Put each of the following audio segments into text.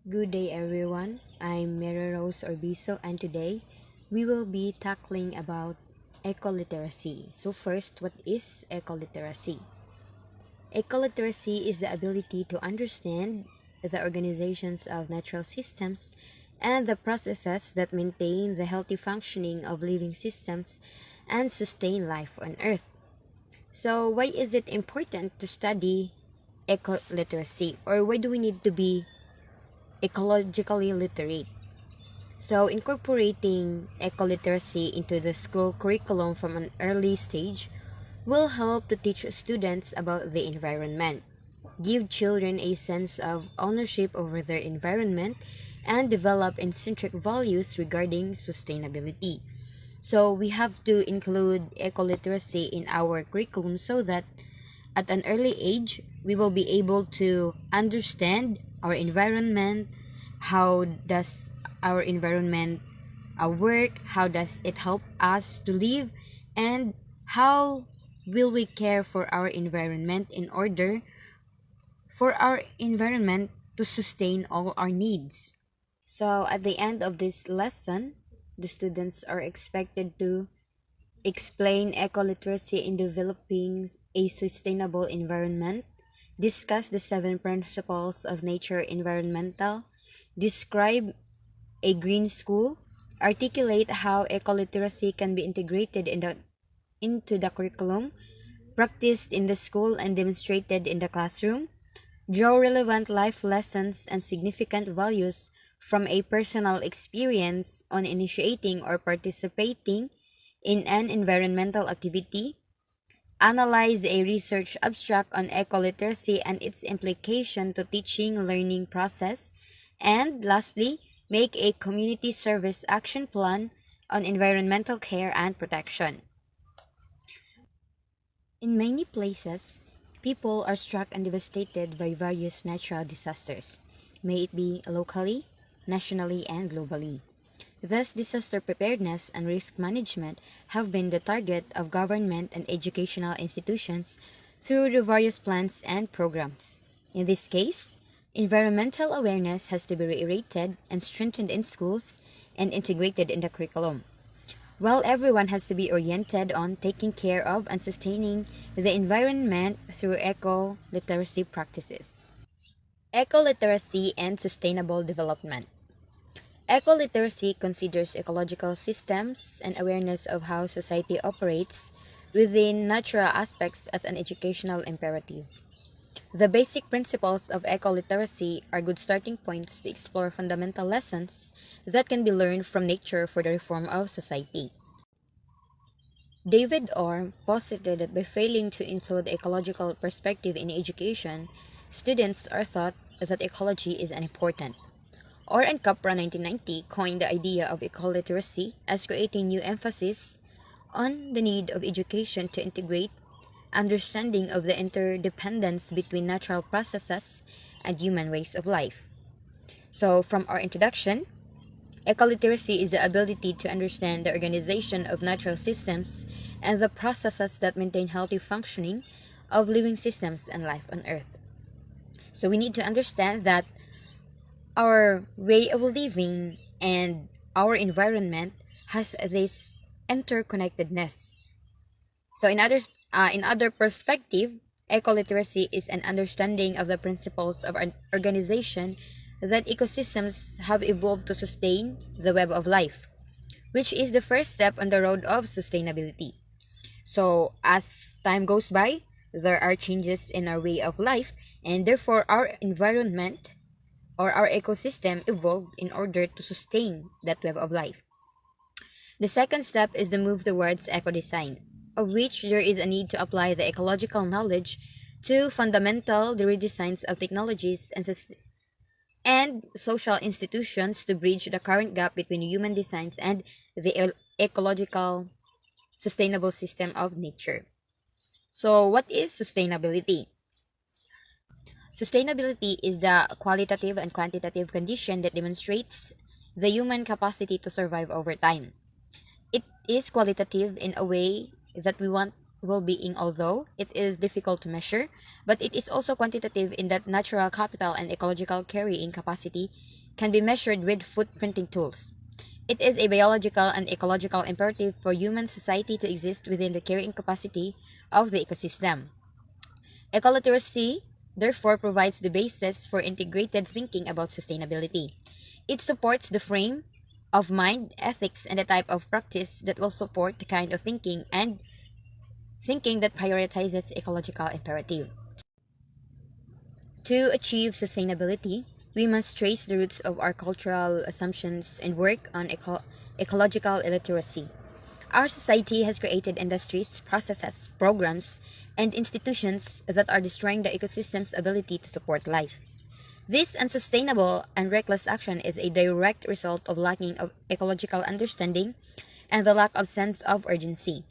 Good day, everyone. I'm Mary Rose Orbiso, and today we will be tackling about ecoliteracy. So, first, what is ecoliteracy? Ecoliteracy is the ability to understand the organizations of natural systems and the processes that maintain the healthy functioning of living systems and sustain life on Earth. So, why is it important to study ecoliteracy, or why do we need to be ecologically literate? So, incorporating ecoliteracy into the school curriculum from an early stage will help to teach students about the environment, give children a sense of ownership over their environment, and develop intrinsic values regarding sustainability. So, we have to include ecoliteracy in our curriculum so that at an early age, we will be able to understand our environment, how does our environment work, how does it help us to live, and how will we care for our environment in order for our environment to sustain all our needs. So at the end of this lesson, the students are expected to explain ecoliteracy in developing a sustainable environment, discuss the seven principles of nature environmental, describe a green school, articulate how ecoliteracy can be integrated into the curriculum, practiced in the school and demonstrated in the classroom, draw relevant life lessons and significant values from a personal experience on initiating or participating in an environmental activity, analyze a research abstract on ecoliteracy and its implication to teaching learning process, and lastly, make a community service action plan on environmental care and protection. In many places, people are struck and devastated by various natural disasters, may it be locally, nationally, and globally. Thus, disaster preparedness and risk management have been the target of government and educational institutions through the various plans and programs. In this case, environmental awareness has to be reiterated and strengthened in schools and integrated in the curriculum. While everyone has to be oriented on taking care of and sustaining the environment through eco-literacy practices. Eco-literacy and sustainable development. Eco-literacy considers ecological systems and awareness of how society operates within natural aspects as an educational imperative. The basic principles of eco-literacy are good starting points to explore fundamental lessons that can be learned from nature for the reform of society. David Orr posited that by failing to include ecological perspective in education, students are taught that ecology is unimportant. Orr and Capra 1990 coined the idea of ecoliteracy as creating new emphasis on the need of education to integrate understanding of the interdependence between natural processes and human ways of life. So, from our introduction, ecoliteracy is the ability to understand the organization of natural systems and the processes that maintain healthy functioning of living systems and life on Earth. So, we need to understand that our way of living and our environment has this interconnectedness. So in other perspective, ecoliteracy is an understanding of the principles of an organization that ecosystems have evolved to sustain the web of life, which is the first step on the road of sustainability. So as time goes by, there are changes in our way of life, and therefore our environment or our ecosystem evolved in order to sustain that web of life. The second step is the move towards eco-design, of which there is a need to apply the ecological knowledge to fundamental the redesigns of technologies and social institutions to bridge the current gap between human designs and the ecological sustainable system of nature. So, what is sustainability? Sustainability is the qualitative and quantitative condition that demonstrates the human capacity to survive over time. It is qualitative in a way that we want well-being, although it is difficult to measure, but it is also quantitative in that natural capital and ecological carrying capacity can be measured with footprinting tools. It is a biological and ecological imperative for human society to exist within the carrying capacity of the ecosystem. Ecoliteracy, therefore, provides the basis for integrated thinking about sustainability. It supports the frame of mind, ethics, and the type of practice that will support the kind of thinking that prioritizes ecological imperative. To achieve sustainability, we must trace the roots of our cultural assumptions and work on ecological illiteracy. Our society has created industries, processes, programs, and institutions that are destroying the ecosystem's ability to support life. This unsustainable and reckless action is a direct result of lacking of ecological understanding and the lack of sense of urgency.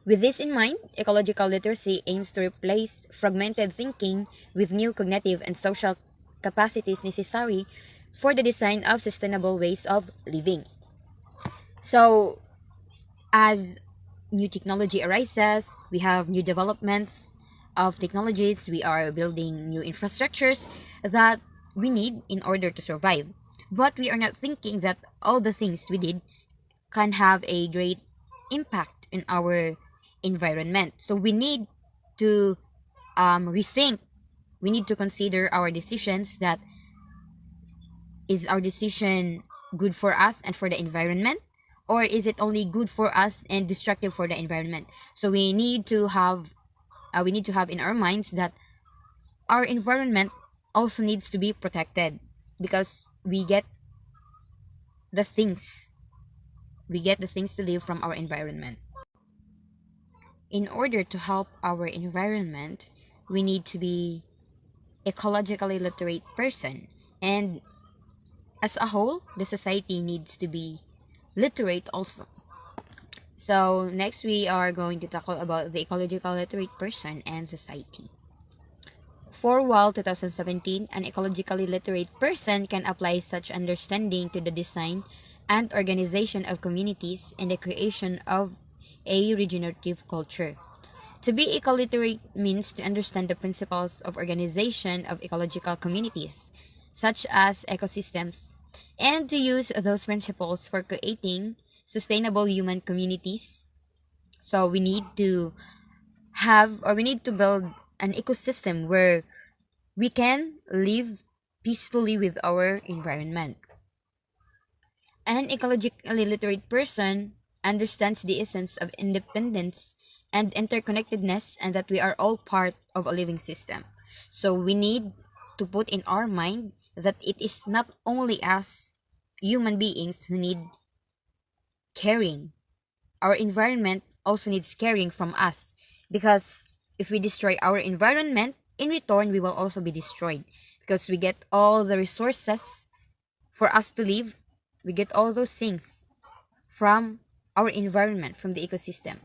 With this in mind, ecological literacy aims to replace fragmented thinking with new cognitive and social capacities necessary for the design of sustainable ways of living. So, as new technology arises, we have new developments of technologies, we are building new infrastructures that we need in order to survive. But we are not thinking that all the things we did can have a great impact in our environment. So we need to rethink. We need to consider our decisions. That is our decision good for us and for the environment, or is it only good for us and destructive for the environment? So we need to have in our minds that our environment also needs to be protected because the things we get the things to live from our environment. In order to help our environment, we need to be ecologically literate person, and as a whole the society needs to be literate also. So next we are going to tackle about the ecological literate person and society. For while 2017, an ecologically literate person can apply such understanding to the design and organization of communities and the creation of a regenerative culture. To be ecoliterate means to understand the principles of organization of ecological communities, such as ecosystems, and to use those principles for creating sustainable human communities. So we need to build an ecosystem where we can live peacefully with our environment. An ecologically literate person understands the essence of independence and interconnectedness, and that we are all part of a living system. So we need to put in our mind that it is not only us human beings who need caring. Our environment also needs caring from us, because if we destroy our environment, in return we will also be destroyed, because we get all the resources for us to live. We get all those things from our environment, from the ecosystem.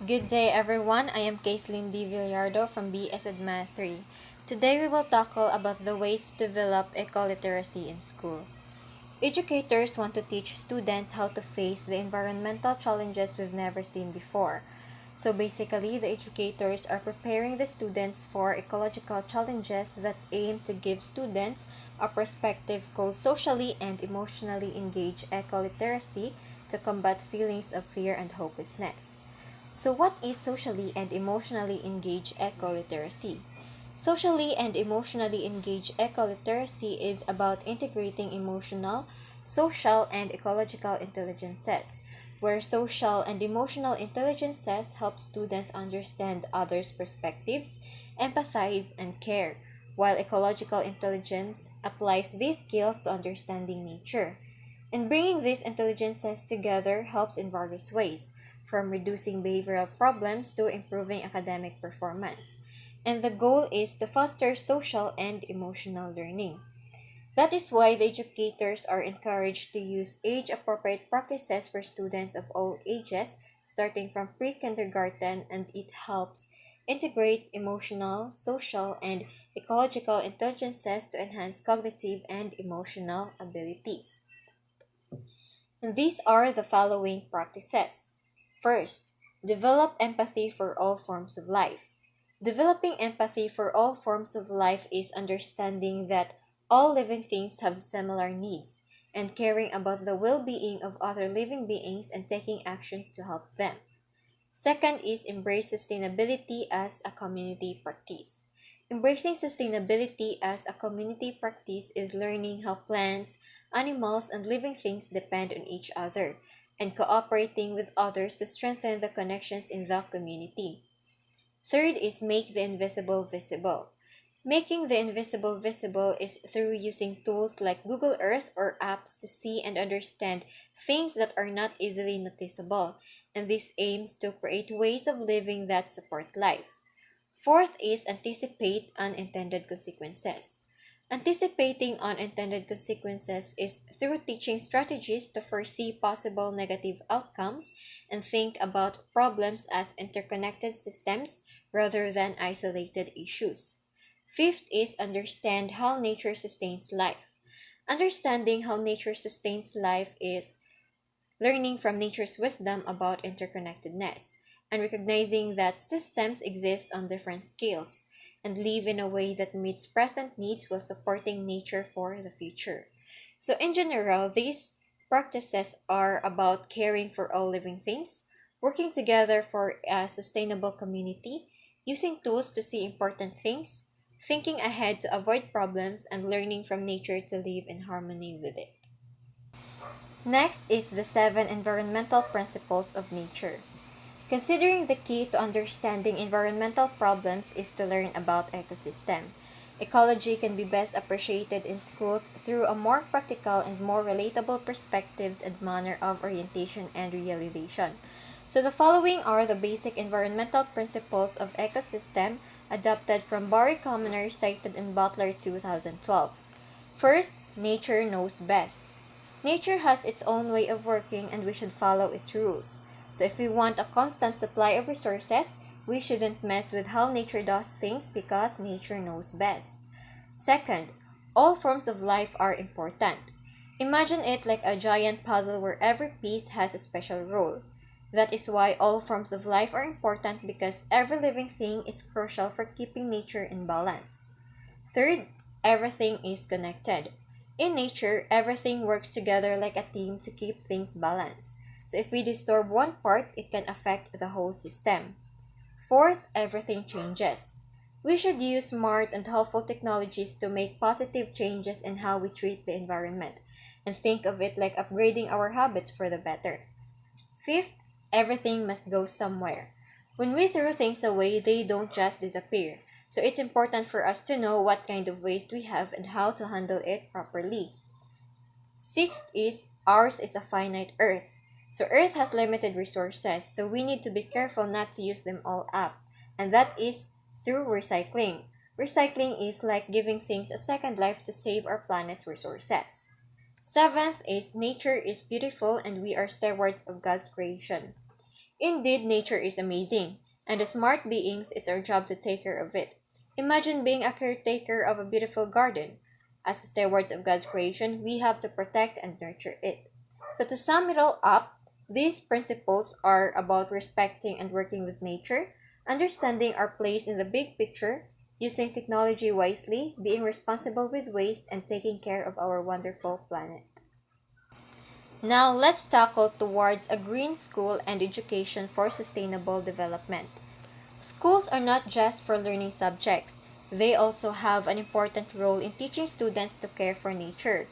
Good day, everyone. I am Caitlin D. Villiardo from BS Ed Math 3. Today we will tackle about the ways to develop ecoliteracy in school. Educators want to teach students how to face the environmental challenges we've never seen before. So basically, the educators are preparing the students for ecological challenges that aim to give students a perspective called socially and emotionally engaged ecoliteracy to combat feelings of fear and hopelessness. So what is socially and emotionally engaged ecoliteracy? Socially and emotionally engaged ecoliteracy is about integrating emotional, social, and ecological intelligences, where social and emotional intelligences help students understand others' perspectives, empathize, and care, while ecological intelligence applies these skills to understanding nature. And bringing these intelligences together helps in various ways, from reducing behavioral problems to improving academic performance. And the goal is to foster social and emotional learning. That is why the educators are encouraged to use age appropriate practices for students of all ages, starting from pre kindergarten, and it helps integrate emotional, social, and ecological intelligences to enhance cognitive and emotional abilities. And these are the following practices. First, develop empathy for all forms of life. Developing empathy for all forms of life is understanding that all living things have similar needs and caring about the well being of other living beings and taking actions to help them. Second is embrace sustainability as a community practice. Embracing sustainability as a community practice is learning how plants, animals, and living things depend on each other and cooperating with others to strengthen the connections in the community. Third is make the invisible visible. Making the invisible visible is through using tools like Google Earth or apps to see and understand things that are not easily noticeable, and this aims to create ways of living that support life. Fourth is anticipate unintended consequences. Anticipating unintended consequences is through teaching strategies to foresee possible negative outcomes and think about problems as interconnected systems rather than isolated issues. Fifth is understand how nature sustains life. Understanding how nature sustains life is learning from nature's wisdom about interconnectedness, and recognizing that systems exist on different scales and live in a way that meets present needs while supporting nature for the future. So, in general, these practices are about caring for all living things, working together for a sustainable community, using tools to see important things, thinking ahead to avoid problems, and learning from nature to live in harmony with it. Next is the seven environmental principles of nature. Considering the key to understanding environmental problems is to learn about ecosystem. Ecology can be best appreciated in schools through a more practical and more relatable perspectives and manner of orientation and realization. So the following are the basic environmental principles of ecosystem adopted from Barry Commoner cited in Butler 2012. First, nature knows best. Nature has its own way of working and we should follow its rules. So if we want a constant supply of resources, we shouldn't mess with how nature does things because nature knows best. Second, all forms of life are important. Imagine it like a giant puzzle where every piece has a special role. That is why all forms of life are important because every living thing is crucial for keeping nature in balance. Third, everything is connected. In nature, everything works together like a team to keep things balanced. So if we disturb one part, it can affect the whole system. Fourth, everything changes. We should use smart and helpful technologies to make positive changes in how we treat the environment and think of it like upgrading our habits for the better. Fifth, everything must go somewhere. When we throw things away, they don't just disappear. So it's important for us to know what kind of waste we have and how to handle it properly. Sixth is ours is a finite earth. So earth has limited resources, so we need to be careful not to use them all up. And that is through recycling. Recycling is like giving things a second life to save our planet's resources. Seventh is nature is beautiful and we are stewards of God's creation. Indeed, nature is amazing, and as smart beings, it's our job to take care of it. Imagine being a caretaker of a beautiful garden. As stewards of God's creation, we have to protect and nurture it. So, to sum it all up, these principles are about respecting and working with nature, understanding our place in the big picture, using technology wisely, being responsible with waste, and taking care of our wonderful planet. Now let's tackle towards a green school and education for sustainable development. Schools are not just for learning subjects, they also have an important role in teaching students to care for nature.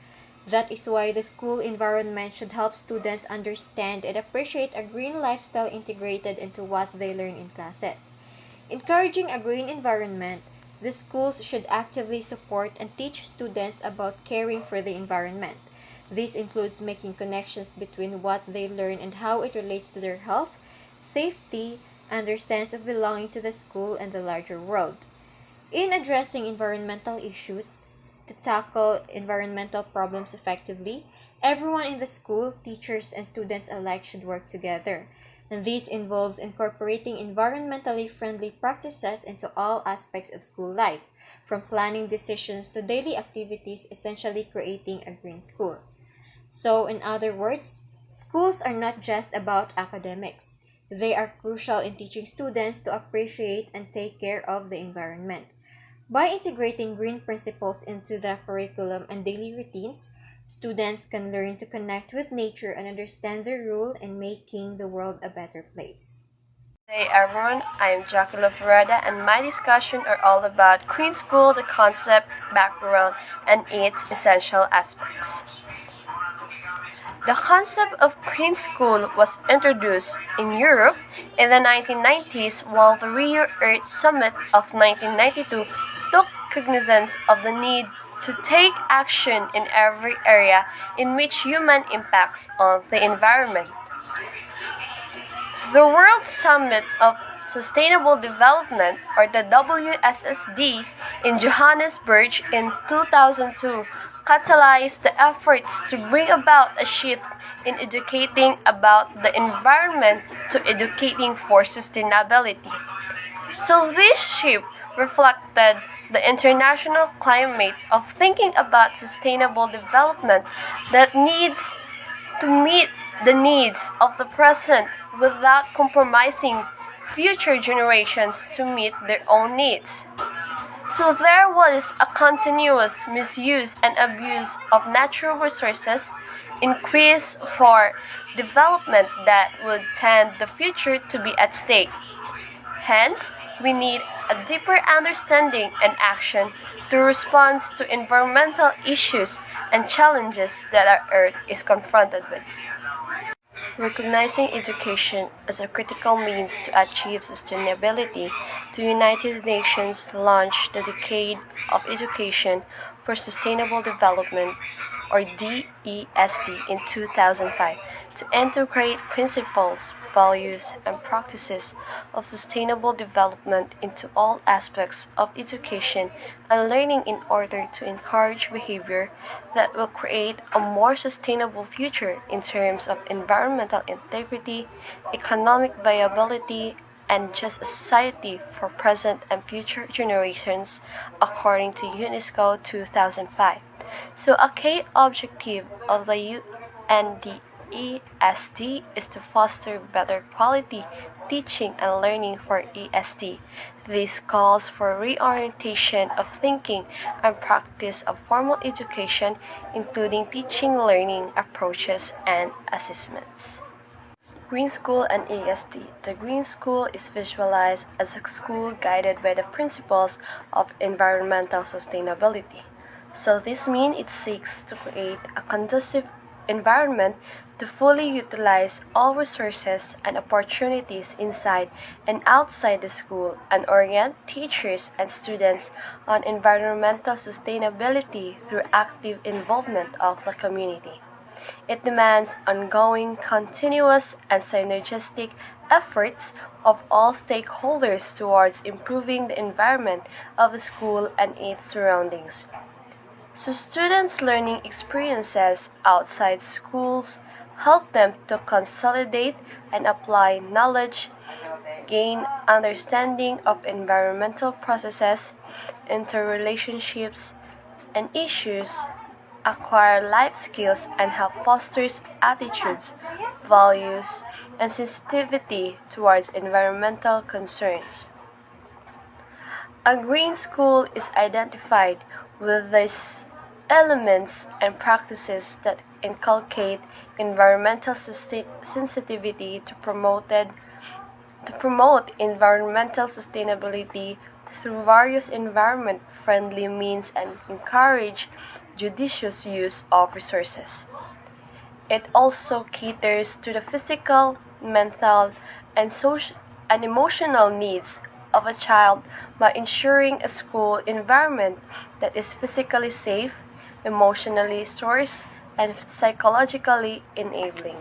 That is why the school environment should help students understand and appreciate a green lifestyle integrated into what they learn in classes. Encouraging a green environment, the schools should actively support and teach students about caring for the environment. This includes making connections between what they learn and how it relates to their health, safety, and their sense of belonging to the school and the larger world. In addressing environmental issues, to tackle environmental problems effectively, everyone in the school, teachers, and students alike should work together. And this involves incorporating environmentally friendly practices into all aspects of school life, from planning decisions to daily activities, essentially creating a green school. So, in other words, schools are not just about academics. They are crucial in teaching students to appreciate and take care of the environment. By integrating green principles into the curriculum and daily routines, students can learn to connect with nature and understand their role in making the world a better place. Hey everyone, I am Jackielou and my discussion are all about Green School, the concept, background, and its essential aspects. The concept of Green School was introduced in Europe in the 1990s, while the Rio Earth Summit of 1992 took cognizance of the need to take action in every area in which human impacts on the environment. The World Summit of Sustainable Development, or the WSSD, in Johannesburg in 2002 catalyzed the efforts to bring about a shift in educating about the environment to educating for sustainability. So this shift reflected the international climate of thinking about sustainable development that needs to meet the needs of the present without compromising future generations to meet their own needs. So there was a continuous misuse and abuse of natural resources in quest for development that would tend the future to be at stake. Hence, we need a deeper understanding and action to respond to environmental issues and challenges that our Earth is confronted with. Recognizing education as a critical means to achieve sustainability, the United Nations launched the Decade of Education for Sustainable Development, or DESD, in 2005 to integrate principles, values, and practices of sustainable development into all aspects of education and learning in order to encourage behavior that will create a more sustainable future in terms of environmental integrity, economic viability, and just a society for present and future generations, according to UNESCO 2005. So a key objective of the UNDESD is to foster better quality teaching and learning for ESD. This calls for reorientation of thinking and practice of formal education, including teaching learning approaches and assessments. Green School and ESD. The Green School is visualized as a school guided by the principles of environmental sustainability. So this means it seeks to create a conducive environment to fully utilize all resources and opportunities inside and outside the school and orient teachers and students on environmental sustainability through active involvement of the community. It demands ongoing, continuous, and synergistic efforts of all stakeholders towards improving the environment of the school and its surroundings. So students' learning experiences outside schools help them to consolidate and apply knowledge, gain understanding of environmental processes, interrelationships, and issues, acquire life skills, and help fosters attitudes, values, and sensitivity towards environmental concerns. A green school is identified with these elements and practices that inculcate environmental sensitivity to promote environmental sustainability through various environment-friendly means and encourage judicious use of resources. It also caters to the physical, mental, and social and emotional needs of a child by ensuring a school environment that is physically safe, emotionally sourced, and psychologically enabling.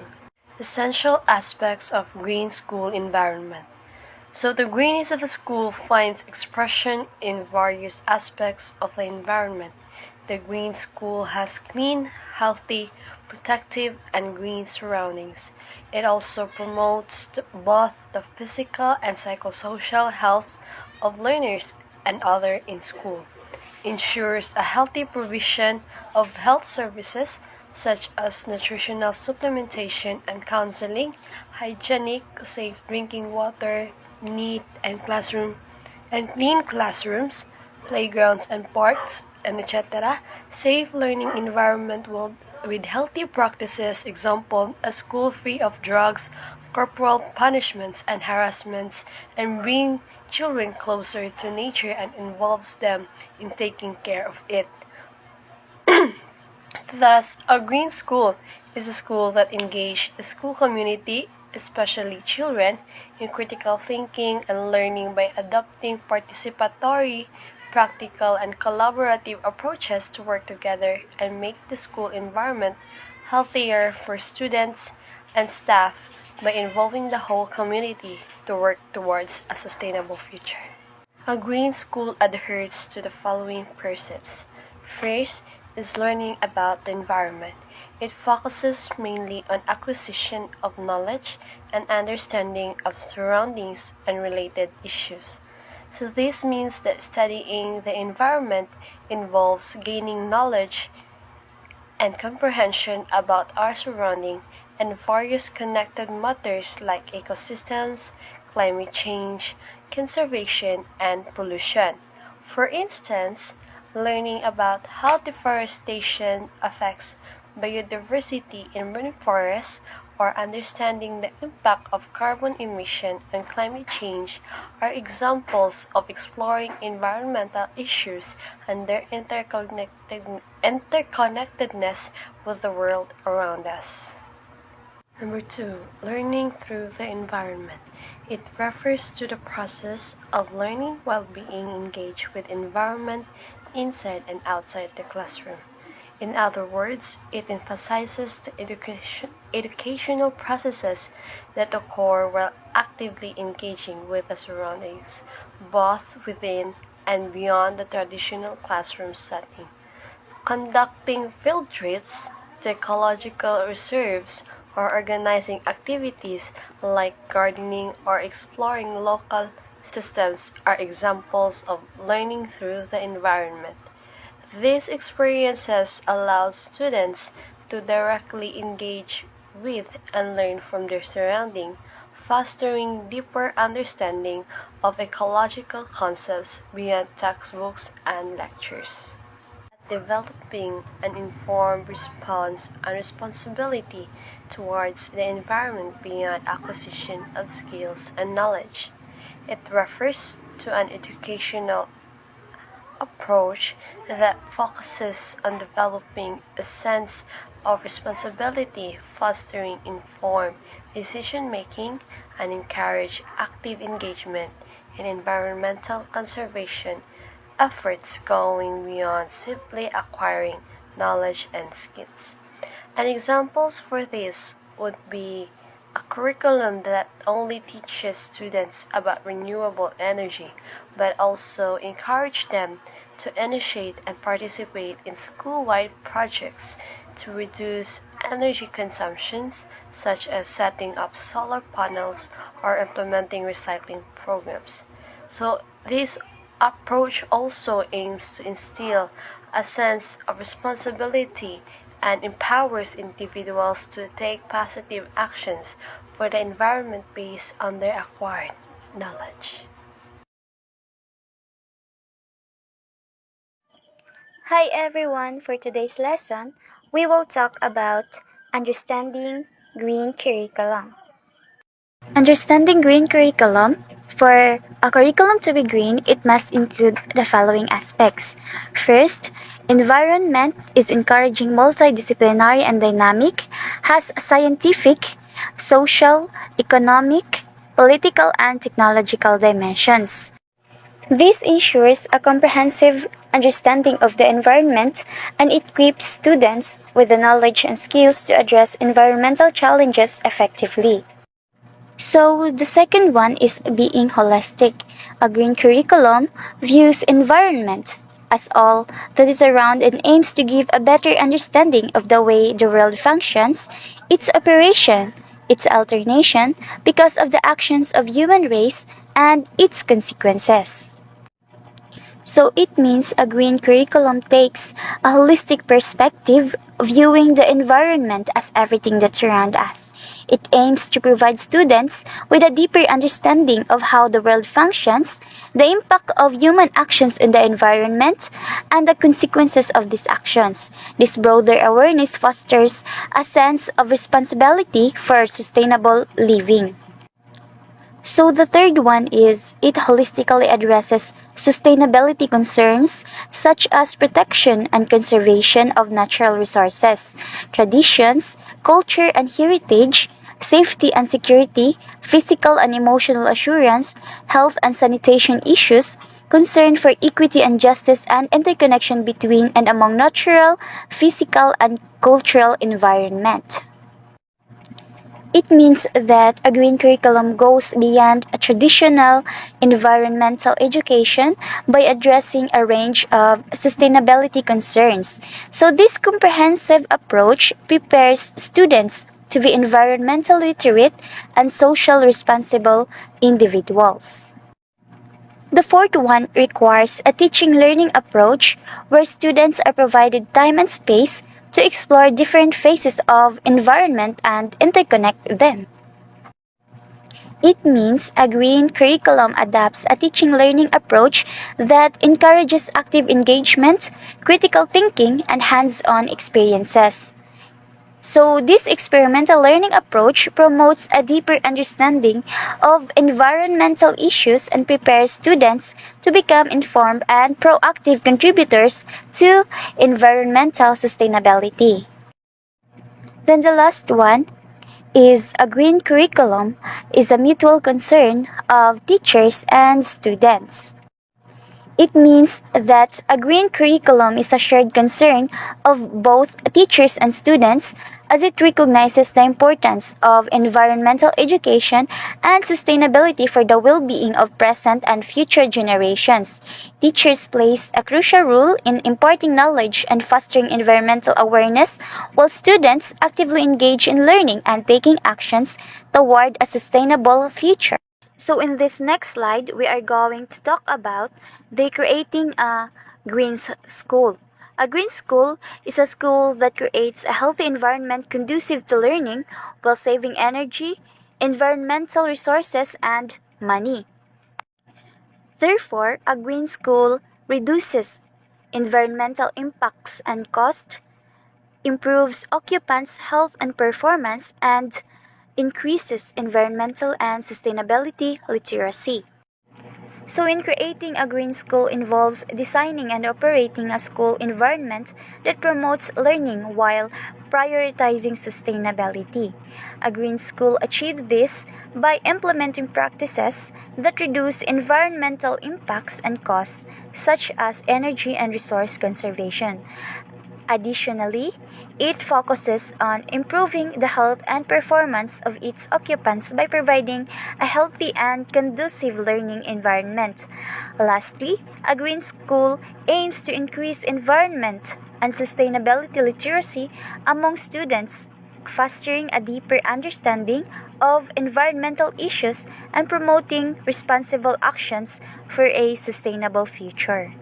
Essential aspects of green school environment. So the greenness of a school finds expression in various aspects of the environment. The green school has clean, healthy, protective, and green surroundings. It also promotes both the physical and psychosocial health of learners and others in school, ensures a healthy provision of health services such as nutritional supplementation and counseling, hygienic, safe drinking water, neat and clean classrooms, playgrounds and parks, and etc. Safe learning environment with healthy practices, example, a school free of drugs, corporal punishments and harassments, and bring children closer to nature and involves them in taking care of it. Thus, a green school is a school that engages the school community, especially children, in critical thinking and learning by adopting participatory, practical, and collaborative approaches to work together and make the school environment healthier for students and staff by involving the whole community to work towards a sustainable future. A green school adheres to the following precepts. First is learning about the environment. It focuses mainly on acquisition of knowledge and understanding of surroundings and related issues. So this means that studying the environment involves gaining knowledge and comprehension about our surrounding and various connected matters like ecosystems, climate change, conservation, and pollution. For instance, learning about how deforestation affects biodiversity in rainforests or understanding the impact of carbon emission and climate change are examples of exploring environmental issues and their interconnectedness with the world around us. Number 2, learning through the environment. It refers to the process of learning while being engaged with environment inside and outside the classroom. In other words, it emphasizes the educational processes that occur while actively engaging with the surroundings, both within and beyond the traditional classroom setting. Conducting field trips to ecological reserves or organizing activities like gardening or exploring local systems are examples of learning through the environment. These experiences allow students to directly engage with and learn from their surroundings, fostering deeper understanding of ecological concepts beyond textbooks and lectures. Developing an informed response and responsibility towards the environment beyond acquisition of skills and knowledge. It refers to an educational approach that focuses on developing a sense of responsibility, fostering informed decision-making, and encourage active engagement in environmental conservation efforts going beyond simply acquiring knowledge and skills. And examples for this would be a curriculum that only teaches students about renewable energy, but also encourage them to initiate and participate in school-wide projects to reduce energy consumptions, such as setting up solar panels or implementing recycling programs. So this approach also aims to instill a sense of responsibility and empowers individuals to take positive actions for the environment based on their acquired knowledge. Hi everyone, for today's lesson, we will talk about understanding green curriculum. Understanding green curriculum. For a curriculum to be green, it must include the following aspects. First, environment is encouraging multidisciplinary and dynamic, has scientific, social, economic, political, and technological dimensions. This ensures a comprehensive understanding of the environment and equips students with the knowledge and skills to address environmental challenges effectively. So, the second one is being holistic. A green curriculum views environment as all that is around and aims to give a better understanding of the way the world functions, its operation, its alternation, because of the actions of human race and its consequences. So it means a green curriculum takes a holistic perspective, viewing the environment as everything that surrounds us. It aims to provide students with a deeper understanding of how the world functions, the impact of human actions on the environment, and the consequences of these actions. This broader awareness fosters a sense of responsibility for sustainable living. So the third one is it holistically addresses sustainability concerns such as protection and conservation of natural resources, traditions, culture and heritage, safety and security, physical and emotional assurance, health and sanitation issues, concern for equity and justice and interconnection between and among natural, physical and cultural environment. It means that a green curriculum goes beyond a traditional environmental education by addressing a range of sustainability concerns. So, this comprehensive approach prepares students to be environmentally literate and social responsible individuals. The fourth one requires a teaching learning approach where students are provided time and space to explore different phases of environment and interconnect them. It means a green curriculum adapts a teaching learning approach that encourages active engagement, critical thinking, and hands on experiences. So, this experimental learning approach promotes a deeper understanding of environmental issues and prepares students to become informed and proactive contributors to environmental sustainability. Then the last one is a green curriculum is a mutual concern of teachers and students. It means that a green curriculum is a shared concern of both teachers and students as it recognizes the importance of environmental education and sustainability for the well-being of present and future generations. Teachers plays a crucial role in imparting knowledge and fostering environmental awareness, while students actively engage in learning and taking actions toward a sustainable future. So in this next slide, we are going to talk about the creating a school. A green school is a school that creates a healthy environment conducive to learning while saving energy, environmental resources, and money. Therefore, a green school reduces environmental impacts and cost, improves occupants' health and performance, and increases environmental and sustainability literacy. So, in creating a green school involves designing and operating a school environment that promotes learning while prioritizing sustainability. A green school achieves this by implementing practices that reduce environmental impacts and costs, such as energy and resource conservation. Additionally, it focuses on improving the health and performance of its occupants by providing a healthy and conducive learning environment. Lastly, a green school aims to increase environment and sustainability literacy among students, fostering a deeper understanding of environmental issues and promoting responsible actions for a sustainable future.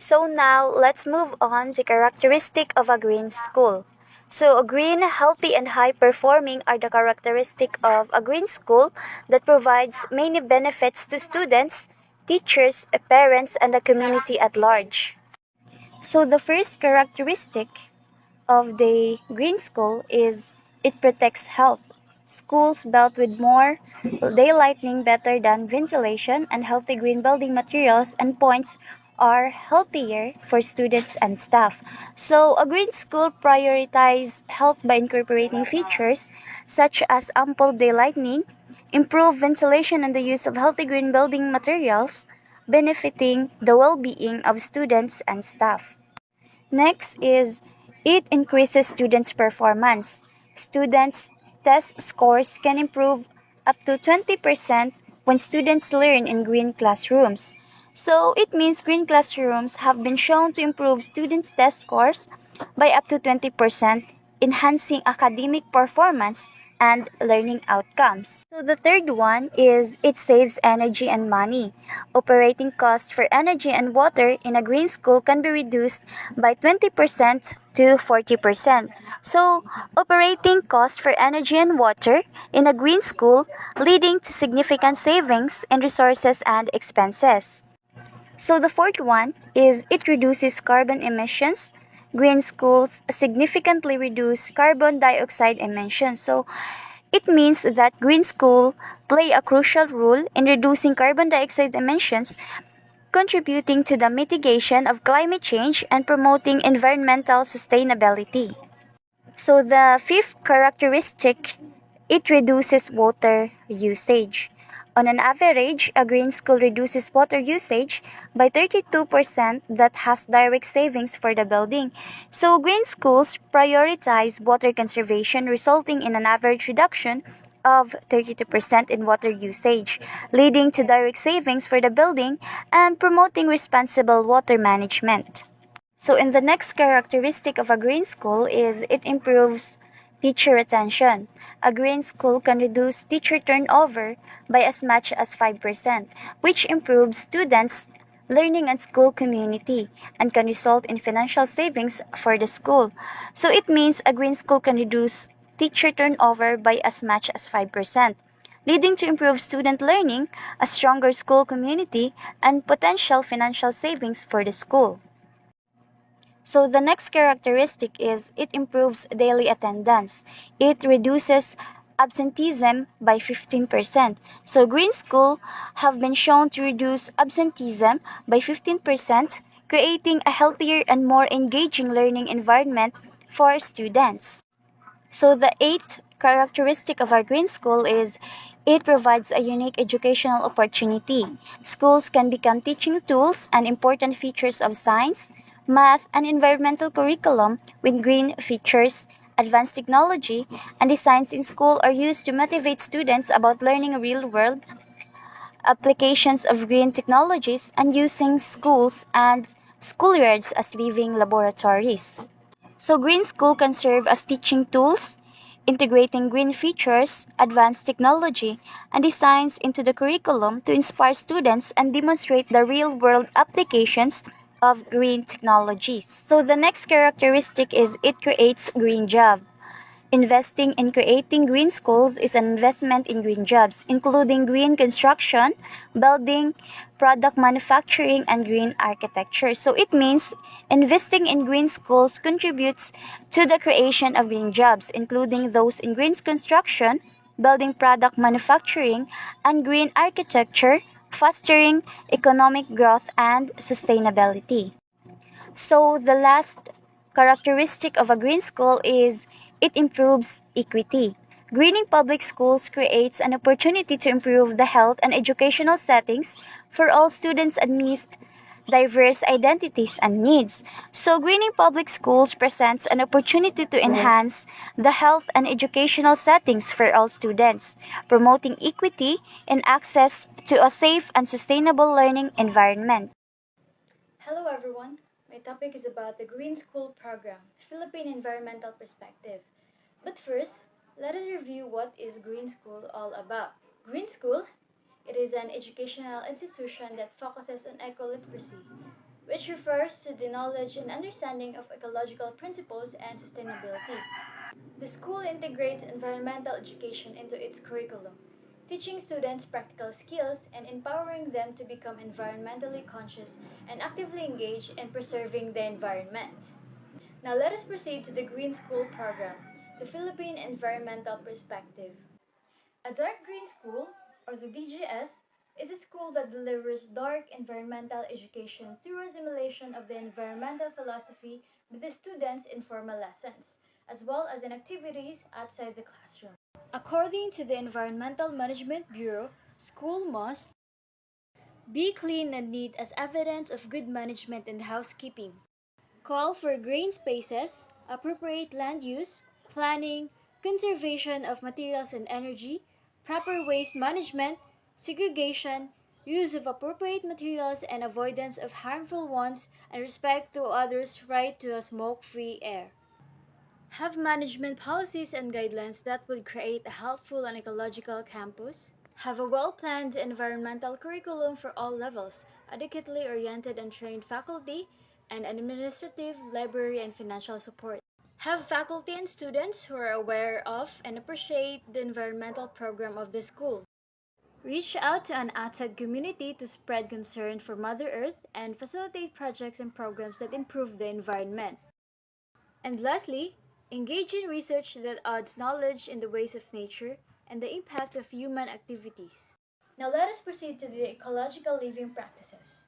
So now let's move on to characteristic of a green school. So a green, healthy and high performing are the characteristic of a green school that provides many benefits to students, teachers, parents and the community at large. So the first characteristic of the green school is it protects health. Schools built with more daylighting better than ventilation and healthy green building materials and points are healthier for students and staff. So a green school prioritizes health by incorporating features such as ample daylighting, improved ventilation and the use of healthy green building materials, benefiting the well-being of students and staff. Next is it increases students' performance. Students' test scores can improve up to 20% when students learn in green classrooms. So it means green classrooms have been shown to improve students' test scores by up to 20%, enhancing academic performance and learning outcomes. So the third one is it saves energy and money. Operating costs for energy and water in a green school can be reduced by 20% to 40%. So operating costs for energy and water in a green school leading to significant savings in resources and expenses. So the fourth one is it reduces carbon emissions. Green schools significantly reduce carbon dioxide emissions. So it means that green school play a crucial role in reducing carbon dioxide emissions, contributing to the mitigation of climate change and promoting environmental sustainability. So the fifth characteristic, it reduces water usage. On an average, a green school reduces water usage by 32% that has direct savings for the building. So green schools prioritize water conservation resulting in an average reduction of 32% in water usage, leading to direct savings for the building and promoting responsible water management. So, in the next characteristic of a green school is it improves teacher retention. A green school can reduce teacher turnover by as much as 5%, which improves students' learning and school community and can result in financial savings for the school. So, it means a green school can reduce teacher turnover by as much as 5%, leading to improved student learning, a stronger school community, and potential financial savings for the school. So the next characteristic is it improves daily attendance. It reduces absenteeism by 15%. So Green School have been shown to reduce absenteeism by 15%, creating a healthier and more engaging learning environment for students. So the eighth characteristic of our green school is it provides a unique educational opportunity. Schools can become teaching tools and important features of science, math, and environmental curriculum with green features. Advanced technology and designs in school are used to motivate students about learning real world applications of green technologies and using schools and schoolyards as living laboratories. So Green School can serve as teaching tools, integrating green features, advanced technology, and designs into the curriculum to inspire students and demonstrate the real-world applications of green technologies. So the next characteristic is it creates green jobs. Investing in creating green schools is an investment in green jobs, including green construction, building, product manufacturing, and green architecture. So it means investing in green schools contributes to the creation of green jobs, including those in green construction, building product manufacturing, and green architecture, fostering economic growth and sustainability. So the last characteristic of a green school is it improves equity. Greening public schools creates an opportunity to improve the health and educational settings for all students amidst diverse identities and needs. So greening public schools presents an opportunity to enhance the health and educational settings for all students, promoting equity and access to a safe and sustainable learning environment. Hello everyone. My topic is about the Green School Program, Philippine Environmental Perspective. But first, let us review what is Green School all about. Green School, it is an educational institution that focuses on ecoliteracy, which refers to the knowledge and understanding of ecological principles and sustainability. The school integrates environmental education into its curriculum, teaching students practical skills and empowering them to become environmentally conscious and actively engage in preserving the environment. Now let us proceed to the Green School Program, the Philippine Environmental Perspective. A dark green school, or the DGS, is a school that delivers dark environmental education through a simulation of the environmental philosophy with the students in formal lessons, as well as in activities outside the classroom. According to the Environmental Management Bureau, school must be clean and neat as evidence of good management and housekeeping. Call for green spaces, appropriate land use, planning, conservation of materials and energy, proper waste management, segregation, use of appropriate materials and avoidance of harmful ones, and respect to others' right to a smoke-free air. Have management policies and guidelines that would create a helpful and ecological campus. Have a well-planned environmental curriculum for all levels, adequately oriented and trained faculty, and administrative, library, and financial support. Have faculty and students who are aware of and appreciate the environmental program of the school. Reach out to an outside community to spread concern for Mother Earth and facilitate projects and programs that improve the environment. And lastly, engage in research that adds knowledge in the ways of nature and the impact of human activities. Now let us proceed to the ecological living practices.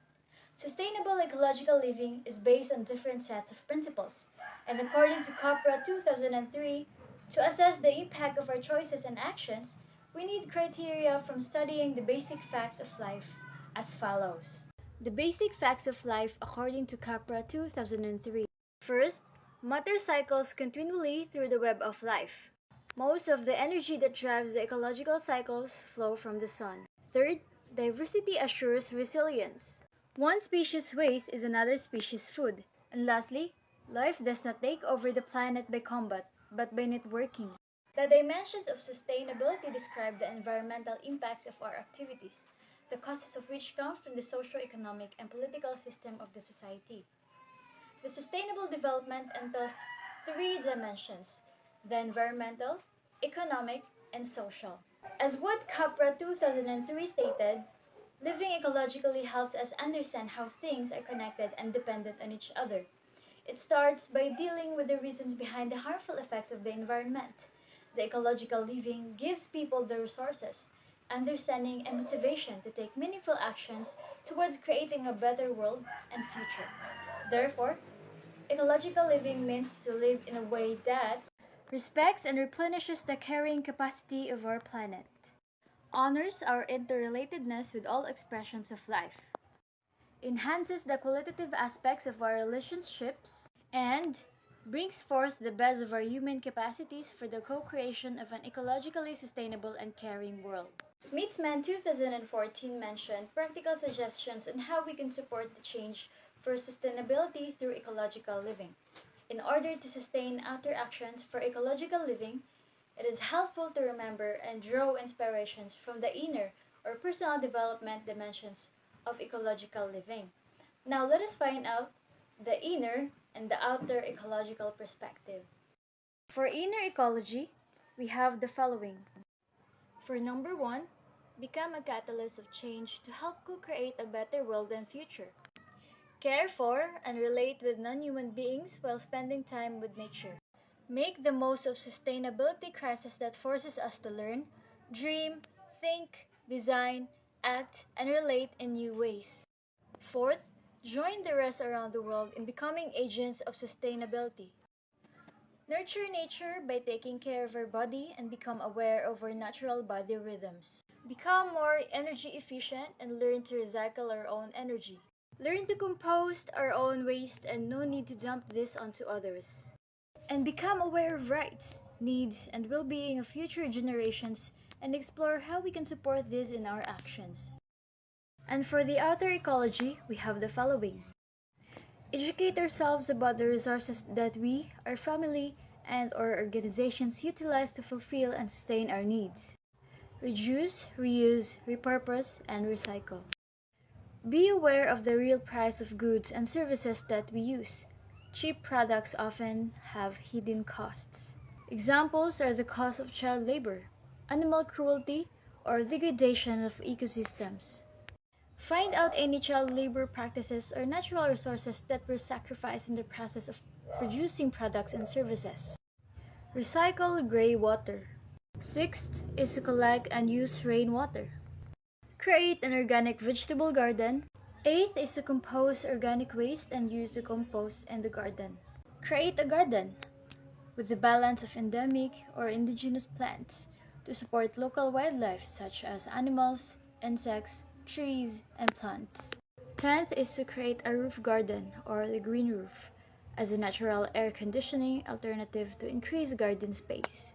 Sustainable ecological living is based on different sets of principles, and according to COPRA 2003, to assess the impact of our choices and actions, we need criteria from studying the basic facts of life as follows. The basic facts of life according to COPRA 2003. First, matter cycles continually through the web of life. Most of the energy that drives the ecological cycles flow from the sun. Third, diversity assures resilience. One species' waste is another species' food. And lastly, life does not take over the planet by combat, but by networking. The dimensions of sustainability describe the environmental impacts of our activities, the causes of which come from the socio-economic and political system of the society. The sustainable development entails three dimensions: the environmental, economic, and social. As what COPRA 2003 stated, living ecologically helps us understand how things are connected and dependent on each other. It starts by dealing with the reasons behind the harmful effects of the environment. The ecological living gives people the resources, understanding, and motivation to take meaningful actions towards creating a better world and future. Therefore, ecological living means to live in a way that respects and replenishes the carrying capacity of our planet, honors our interrelatedness with all expressions of life, enhances the qualitative aspects of our relationships, and brings forth the best of our human capacities for the co-creation of an ecologically sustainable and caring world. Smithsman 2014 mentioned practical suggestions on how we can support the change for sustainability through ecological living. In order to sustain outer actions for ecological living, it is helpful to remember and draw inspirations from the inner or personal development dimensions of ecological living. Now let us find out the inner and the outer ecological perspective. For inner ecology, we have the following. For number one, become a catalyst of change to help co-create a better world and future. Care for and relate with non-human beings while spending time with nature. Make the most of sustainability crisis that forces us to learn, dream, think, design, act, and relate in new ways. Fourth, join the rest around the world in becoming agents of sustainability. Nurture nature by taking care of our body and become aware of our natural body rhythms. Become more energy efficient and learn to recycle our own energy. Learn to compost our own waste and no need to dump this onto others. And become aware of rights, needs, and well-being of future generations and explore how we can support this in our actions. And for the outer ecology, we have the following. Educate ourselves about the resources that we, our family, and our organizations utilize to fulfill and sustain our needs. Reduce, reuse, repurpose, and recycle. Be aware of the real price of goods and services that we use. Cheap products often have hidden costs. Examples are the cost of child labor, animal cruelty, or degradation of ecosystems. Find out any child labor practices or natural resources that were sacrificed in the process of producing products and services. Recycle gray water. Sixth is to collect and use rainwater. Create an organic vegetable garden. Eighth is to compose organic waste and use the compost in the garden. Create a garden with the balance of endemic or indigenous plants to support local wildlife such as animals, insects, trees, and plants. 10th is to create a roof garden or the green roof as a natural air conditioning alternative to increase garden space.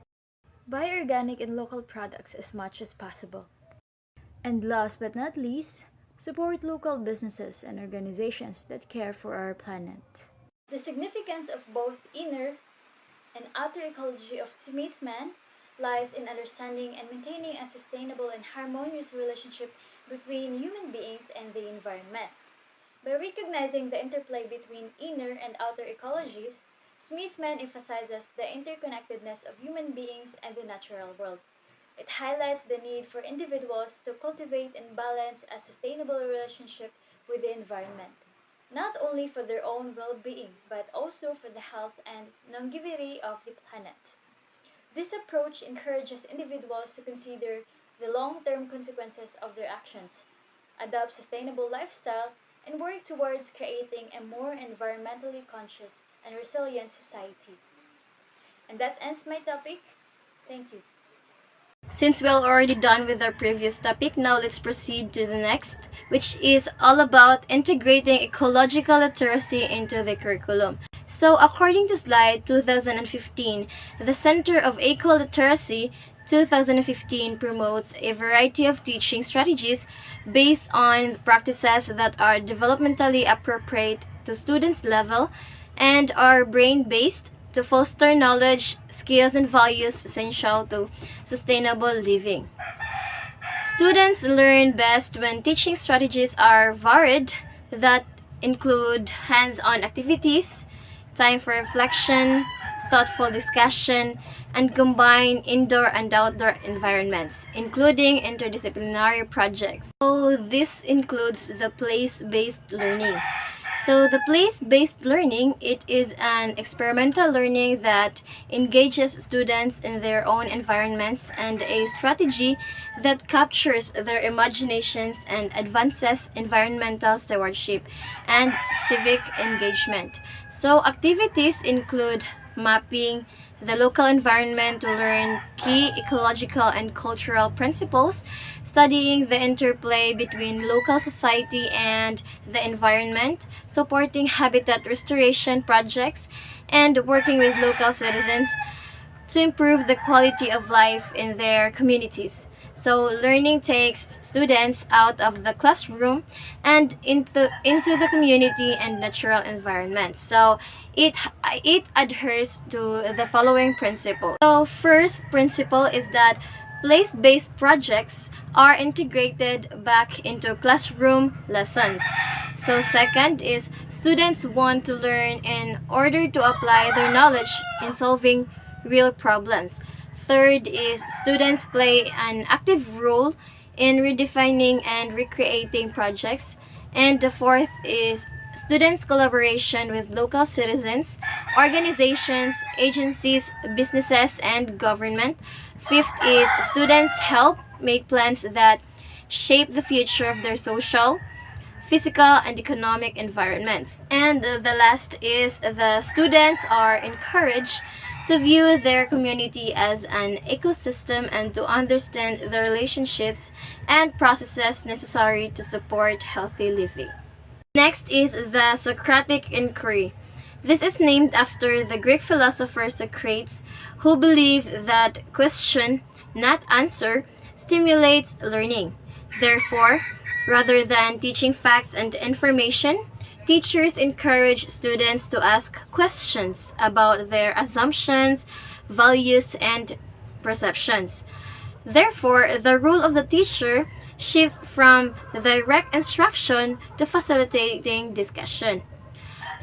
Buy organic and local products as much as possible. And last but not least, support local businesses and organizations that care for our planet. The significance of both inner and outer ecology of Smithsman lies in understanding and maintaining a sustainable and harmonious relationship between human beings and the environment. By recognizing the interplay between inner and outer ecologies, Smithsman emphasizes the interconnectedness of human beings and the natural world. It highlights the need for individuals to cultivate and balance a sustainable relationship with the environment, not only for their own well being, but also for the health and longevity of the planet. This approach encourages individuals to consider the long term consequences of their actions, adopt sustainable lifestyle, and work towards creating a more environmentally conscious and resilient society. And that ends my topic. Thank you. Since we are already done with our previous topic, now let's proceed to the next, which is all about integrating ecological literacy into the curriculum. So, according to slide 2015, the Center of Ecoliteracy 2015 promotes a variety of teaching strategies based on practices that are developmentally appropriate to students' level and are brain-based to foster knowledge, skills, and values essential to sustainable living. Students learn best when teaching strategies are varied that include hands-on activities, time for reflection, thoughtful discussion, and combine indoor and outdoor environments, including interdisciplinary projects. So this includes the place-based learning. So the place-based learning, it is an experimental learning that engages students in their own environments and a strategy that captures their imaginations and advances environmental stewardship and civic engagement. So activities include mapping the local environment to learn key ecological and cultural principles, studying the interplay between local society and the environment, supporting habitat restoration projects, and working with local citizens to improve the quality of life in their communities. So learning takes students out of the classroom and into the community and natural environment. So it adheres to the following principle. So first principle is that place-based projects are integrated back into classroom lessons. So second is students want to learn in order to apply their knowledge in solving real problems. Third is students play an active role in redefining and recreating projects. And the fourth is students' collaboration with local citizens, organizations, agencies, businesses, and government. Fifth is students help make plans that shape the future of their social, physical, and economic environments. And the last is the students are encouraged to view their community as an ecosystem and to understand the relationships and processes necessary to support healthy living. Next is the Socratic inquiry. This is named after the Greek philosopher Socrates, who believed that question, not answer, stimulates learning. Therefore, rather than teaching facts and information, teachers encourage students to ask questions about their assumptions, values, and perceptions. Therefore, the role of the teacher shifts from direct instruction to facilitating discussion.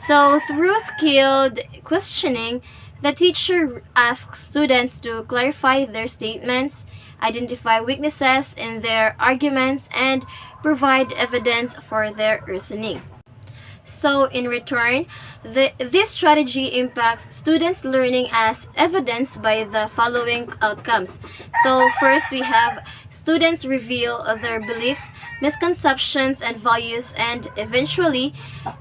So, through skilled questioning, the teacher asks students to clarify their statements, identify weaknesses in their arguments, and provide evidence for their reasoning. So in return, this strategy impacts students' learning as evidenced by the following outcomes. So first, we have students reveal their beliefs, misconceptions, and values, and eventually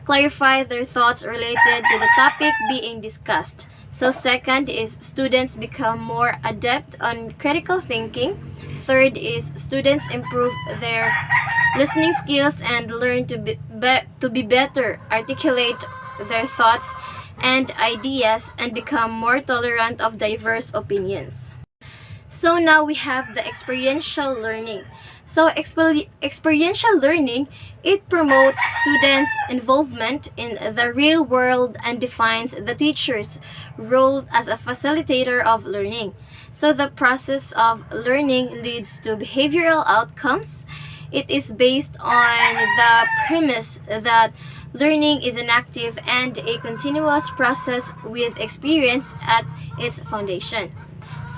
clarify their thoughts related to the topic being discussed. So second is students become more adept on critical thinking. Third is students improve their listening skills and learn to be better articulate their thoughts and ideas and become more tolerant of diverse opinions. So now we have the experiential learning. So experiential learning, it promotes students' involvement in the real world and defines the teacher's role as a facilitator of learning. So the process of learning leads to behavioral outcomes. It is based on the premise that learning is an active and a continuous process with experience at its foundation.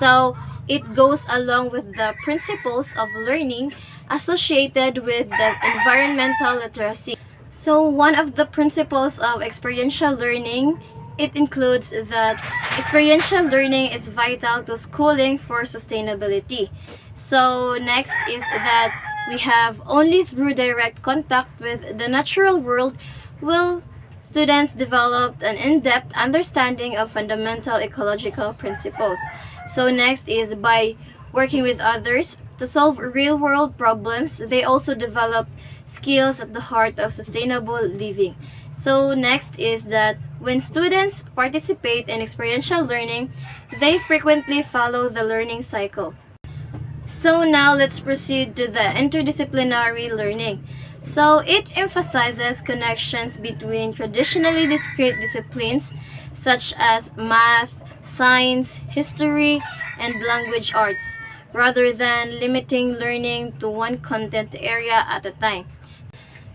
So it goes along with the principles of learning associated with the environmental literacy. So one of the principles of experiential learning, it includes that experiential learning is vital to schooling for sustainability. So next is that we have only through direct contact with the natural world will students develop an in-depth understanding of fundamental ecological principles. So next is by working with others to solve real-world problems, they also develop skills at the heart of sustainable living. So next is that when students participate in experiential learning, they frequently follow the learning cycle. So now let's proceed to the interdisciplinary learning. So it emphasizes connections between traditionally discrete disciplines such as math, science, history, and language arts, rather than limiting learning to one content area at a time.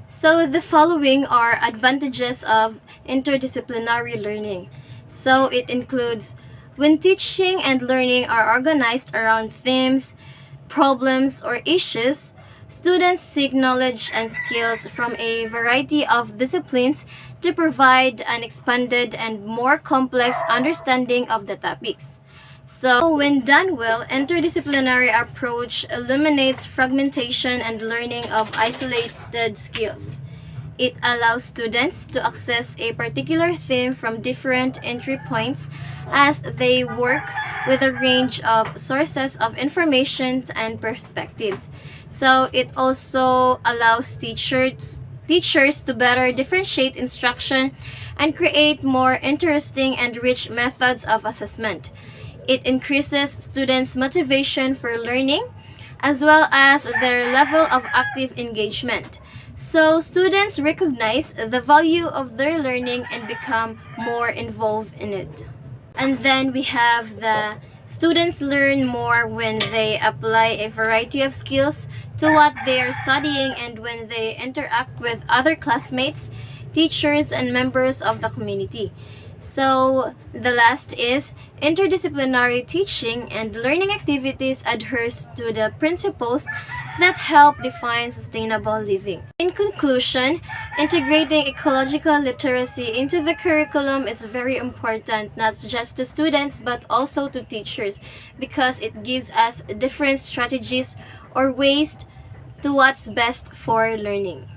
So the following are advantages of interdisciplinary learning. So it includes when teaching and learning are organized around themes, problems, or issues, students seek knowledge and skills from a variety of disciplines to provide an expanded and more complex understanding of the topics. So, when done well, interdisciplinary approach eliminates fragmentation and learning of isolated skills. It allows students to access a particular theme from different entry points as they work with a range of sources of information and perspectives. So it also allows teachers to better differentiate instruction and create more interesting and rich methods of assessment. It increases students' motivation for learning as well as their level of active engagement. So students recognize the value of their learning and become more involved in it. And then we have the students learn more when they apply a variety of skills to what they are studying and when they interact with other classmates, teachers, and members of the community. So the last is interdisciplinary teaching and learning activities adheres to the principles that help define sustainable living. In conclusion, integrating ecological literacy into the curriculum is very important, not just to students but also to teachers, because it gives us different strategies or ways to what's best for learning.